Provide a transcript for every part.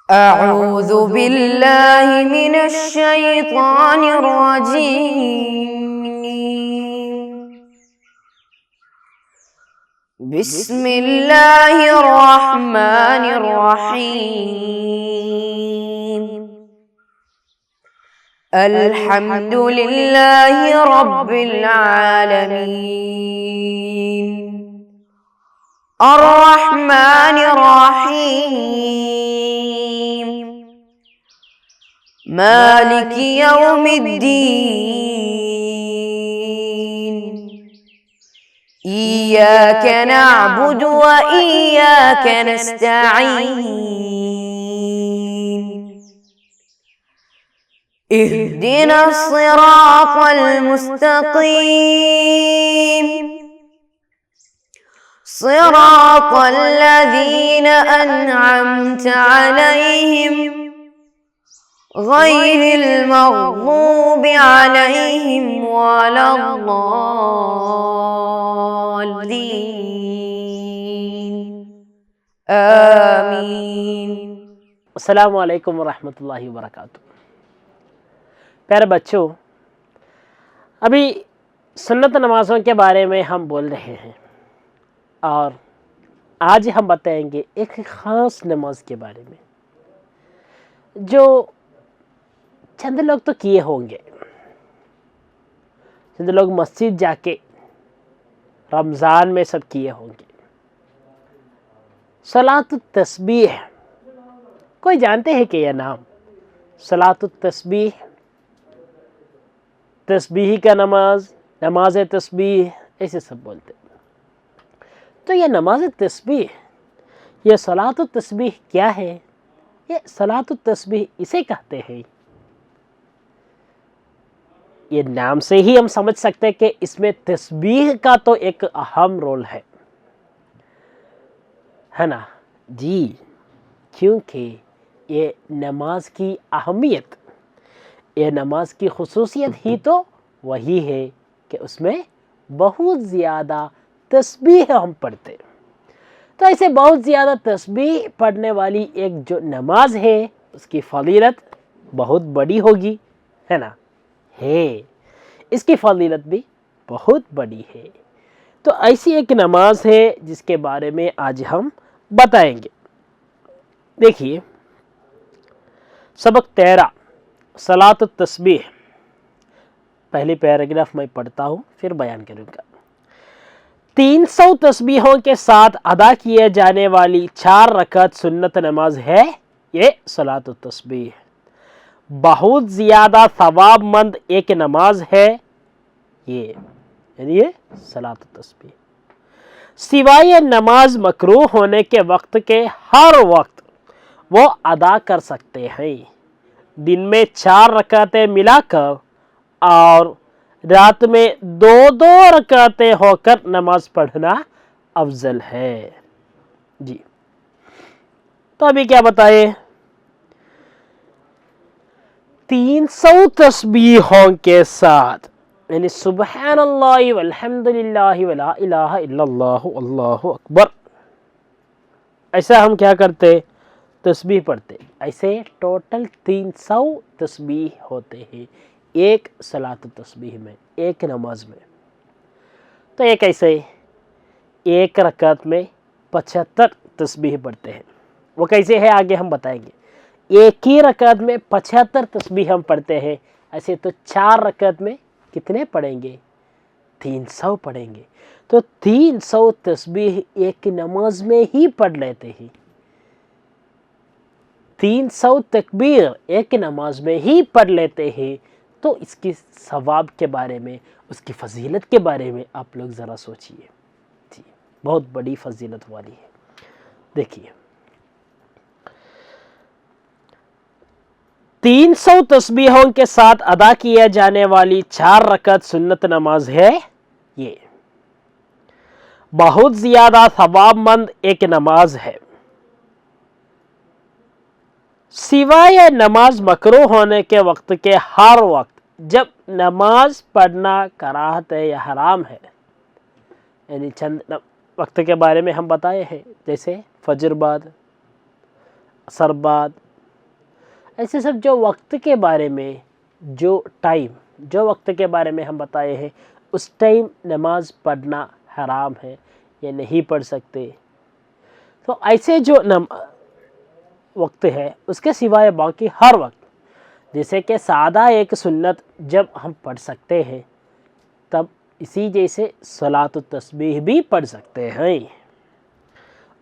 أعوذ بالله من الشيطان الرجيم. بسم الله الرحمن الرحيم. الحمد لله رب العالمين. الرحمن الرحيم. مالك يوم الدين. إياك نعبد وإياك نستعين. اهدنا الصراط المستقيم. صراط الذين أنعمت عليهم غير المغضوب عليهم ولا الضالين. آمین. السلام علیکم ورحمۃ اللہ وبرکاتہ. پیارے بچوں، ابھی سنت نمازوں کے بارے میں ہم بول رہے ہیں اور آج ہم بتائیں گے ایک خاص نماز کے بارے میں جو چند لوگ تو کیے ہوں گے. چند لوگ مسجد جا کے رمضان میں سب کیے ہوں گے. صلاۃ التسبیح، کوئی جانتے ہیں کہ یہ نام صلاۃ التسبیح، تسبیح کا نماز، نماز تسبیح، ایسے سب بولتے ہیں. تو یہ نماز تسبیح، یہ صلاۃ التسبیح کیا ہے؟ یہ صلاۃ التسبیح اسے کہتے ہیں. یہ نام سے ہی ہم سمجھ سکتے ہیں کہ اس میں تسبیح کا تو ایک اہم رول ہے نا جی، کیونکہ یہ نماز کی اہمیت، یہ نماز کی خصوصیت ہی تو وہی ہے کہ اس میں بہت زیادہ تسبیح ہم پڑھتے. تو ایسے بہت زیادہ تسبیح پڑھنے والی ایک جو نماز ہے اس کی فضیلت بہت بڑی ہوگی، ہے نا؟ ہے، اس کی فضیلت بھی بہت بڑی ہے. تو ایسی ایک نماز ہے جس کے بارے میں آج ہم بتائیں گے. دیکھیے سبق 13 صلاۃ التسبیح. پہلی پیراگراف میں پڑھتا ہوں پھر بیان کروں گا. 300 تسبیحوں کے ساتھ ادا کیے جانے والی 4 رکعت سنت نماز ہے یہ صلاۃ التسبیح. بہت زیادہ ثواب مند ایک نماز ہے یہ، یعنی یہ صلاۃ التسبیح. سوائے نماز مکروہ ہونے کے وقت کے ہر وقت وہ ادا کر سکتے ہیں. دن میں 4 رکعتیں ملا کر اور رات میں 2 رکعتیں ہو کر نماز پڑھنا افضل ہے. جی تو ابھی کیا بتائے؟ 300 تسبیحوں کے ساتھ، یعنی سبحان اللہ والحمد للہ ولا الہ الا اللہ اللہ اکبر، ایسا ہم کیا کرتے؟ تسبیح پڑھتے. ایسے ٹوٹل 300 تسبیح ہوتے ہیں ایک صلاۃ التسبیح میں، ایک نماز میں. تو ایک ایسے ایک رکعت میں 75 تسبیح پڑھتے ہیں. وہ کیسے ہے آگے ہم بتائیں گے. ایک ہی رکعت میں 75 تسبیح ہم پڑھتے ہیں. ایسے تو 4 رکعت میں کتنے پڑھیں گے؟ 300 پڑھیں گے. تو 300 تسبیح ایک نماز میں ہی پڑھ لیتے ہیں. 300 تکبیر ایک نماز میں ہی پڑھ لیتے ہیں. تو اس کی ثواب کے بارے میں، اس کی فضیلت کے بارے میں آپ لوگ ذرا سوچئے. جی بہت بڑی فضیلت والی ہے. دیکھیے 300 تسبیحوں کے ساتھ ادا کیے جانے والی 4 رکعت سنت نماز ہے یہ. بہت زیادہ ثواب مند ایک نماز ہے. سوائے نماز مکروہ ہونے کے وقت کے ہر وقت، جب نماز پڑھنا کراہت ہے یا حرام ہے، یعنی چند وقت کے بارے میں ہم بتائے ہیں، جیسے فجر بعد، عصر بعد، ایسے سب جو وقت کے بارے میں جو وقت کے بارے میں ہم بتائے ہیں اس ٹائم نماز پڑھنا حرام ہے یا نہیں پڑھ سکتے. تو ایسے جو وقت ہے اس کے سوائے باقی ہر وقت، جیسے کہ سادہ ایک سنت جب ہم پڑھ سکتے ہیں تب اسی جیسے صلاۃ التسبیح بھی پڑھ سکتے ہیں.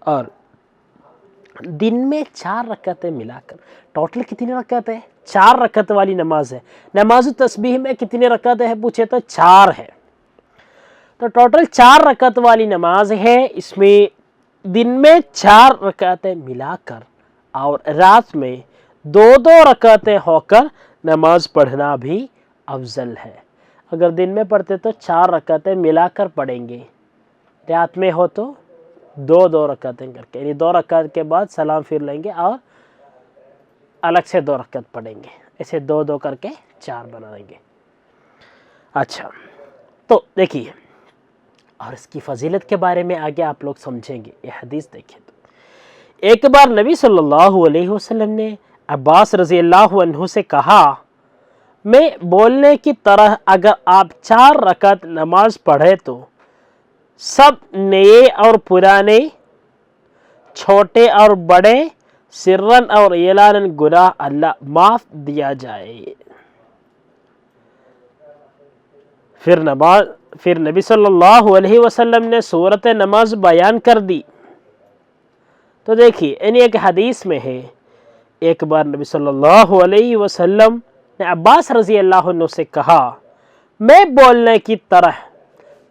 اور دن میں 4 رکعتیں ملا کر ٹوٹل کتنی رکعت ہے؟ 4 رکعت والی نماز ہے. نماز التسبیح میں کتنی رکعت ہے پوچھے تو 4 ہے. تو ٹوٹل 4 رکعت والی نماز ہے. اس میں دن میں 4 رکعتیں ملا کر اور رات میں 2 رکعتیں ہو کر نماز پڑھنا بھی افضل ہے. اگر دن میں پڑھتے تو 4 رکعتیں ملا کر پڑھیں گے، رات میں ہو تو 2 رکعتیں کر کے، یعنی 2 رکعت کے بعد سلام پھر لیں گے اور الگ سے 2 رکعت پڑھیں گے. ایسے 2 کر کے 4 بنا دیں گے. اچھا، تو دیکھیے اور اس کی فضیلت کے بارے میں آگے آپ لوگ سمجھیں گے. یہ حدیث دیکھیں تو ایک بار نبی صلی اللہ علیہ وسلم نے عباس رضی اللہ عنہ سے کہا، میں بولنے کی طرح اگر آپ 4 رکعت نماز پڑھے تو سب نئے اور پرانے، چھوٹے اور بڑے، سرن اور اعلاناً گناہ اللہ معاف دیا جائے. پھر نبی صلی اللہ علیہ وسلم نے صورت نماز بیان کر دی. تو دیکھیے یعنی ایک حدیث میں ہے، ایک بار نبی صلی اللہ علیہ وسلم نے عباس رضی اللہ عنہ سے کہا، میں بولنے کی طرح،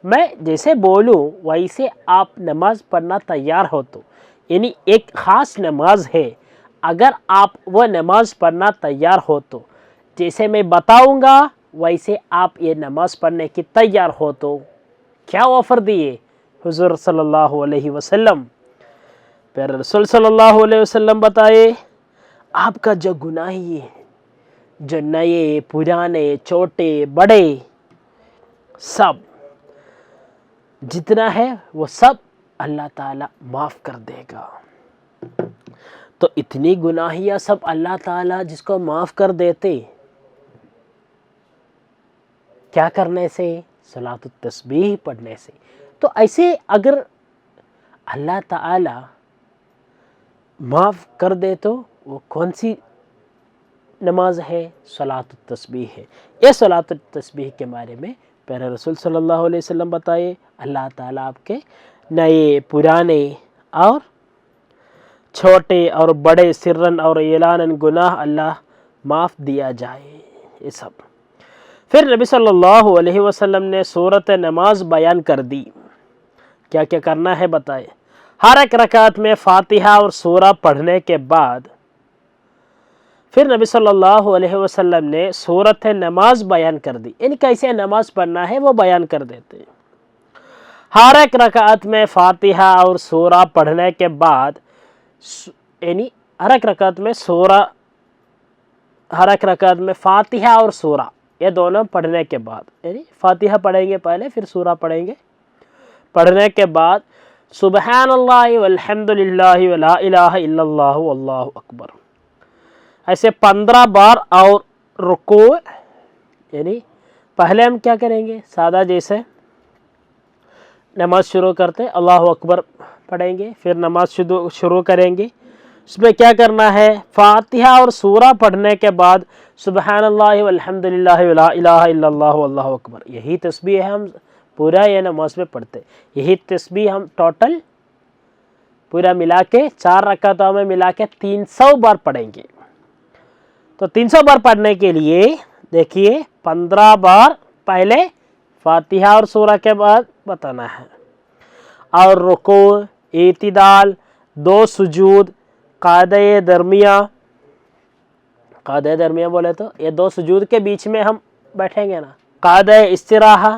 میں جیسے بولوں ویسے آپ نماز پڑھنا تیار ہو تو، یعنی ایک خاص نماز ہے، اگر آپ وہ نماز پڑھنا تیار ہو تو جیسے میں بتاؤں گا ویسے آپ یہ نماز پڑھنے کی تیار ہو تو. کیا آفر دیے حضور صلی اللہ علیہ وسلم؟ پھر رسول صلی اللہ علیہ وسلم بتائے، آپ کا جو گناہی ہے، جو نئے پرانے چھوٹے بڑے سب جتنا ہے وہ سب اللہ تعالیٰ معاف کر دے گا. تو اتنی گناہیاں سب اللہ تعالیٰ جس کو معاف کر دیتے، کیا کرنے سے؟ صلاۃ التسبیح پڑھنے سے. تو ایسے اگر اللہ تعالیٰ معاف کر دے تو وہ کون سی نماز ہے؟ صلاۃ التسبیح ہے. یہ صلاۃ التسبیح کے بارے میں پیارے رسول صلی اللہ علیہ وسلم بتائے، اللہ تعالیٰ آپ کے نئے پرانے اور چھوٹے اور بڑے، سرن اور اعلاناً گناہ اللہ معاف دیا جائے. یہ سب پھر نبی صلی اللہ علیہ وسلم نے صورت نماز بیان کر دی. کیا کیا کرنا ہے بتائے. ہر ایک رکعت میں فاتحہ اور سورہ پڑھنے کے بعد پھر نبی صلی اللہ علیہ وسلم نے صورت نماز بیان کر دی، یعنی کیسے نماز پڑھنا ہے وہ بیان کر دیتے. ہر ایک رکعت میں فاتحہ اور سورہ پڑھنے کے بعد، یعنی ہر ایک رکعت میں فاتحہ اور سورہ یہ دونوں پڑھنے کے بعد، یعنی فاتحہ پڑھیں گے پہلے پھر سورہ پڑھیں گے، پڑھنے کے بعد سبحان اللہ والحمد للہ ولا الہ الا اللہ واللہ اکبر ایسے 15 بار. اور رکوع، یعنی پہلے ہم کیا کریں گے؟ سادہ جیسے نماز شروع کرتے اللہ اکبر پڑھیں گے، پھر نماز شروع کریں گے. اس میں کیا کرنا ہے؟ فاتحہ اور سورہ پڑھنے کے بعد سبحان اللہ والحمد للہ ولا الہ الا اللہ واللہ اکبر. یہی تسبیح ہے ہم پورا یہ نماز میں پڑھتے. یہی تسبیح ہم ٹوٹل پورا ملا کے 4 رکعتوں میں ملا کے 300 بار پڑھیں گے. تو 300 بار پڑھنے کے لیے دیکھیے 15 بار پہلے فاتحہ اور سورہ کے بعد بتانا ہے، اور رکوع، اعتدال، 2 سجود، قعدہ درمیاں بولے تو یہ 2 سجود کے بیچ میں ہم بیٹھیں گے نا، قعدہ استراحہ،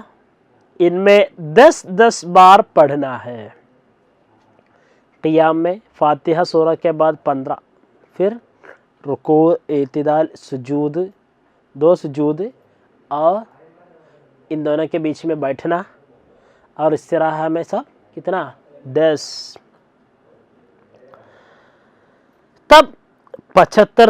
ان میں 10 بار پڑھنا ہے. قیام میں فاتحہ سورہ کے بعد 15، پھر رکوع، اعتدال، سجود، 2 سجود اور ان دونوں کے بیچ میں بیٹھنا، اور استراحہ میں سب کتنا؟ 10. تب 75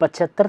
75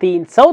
300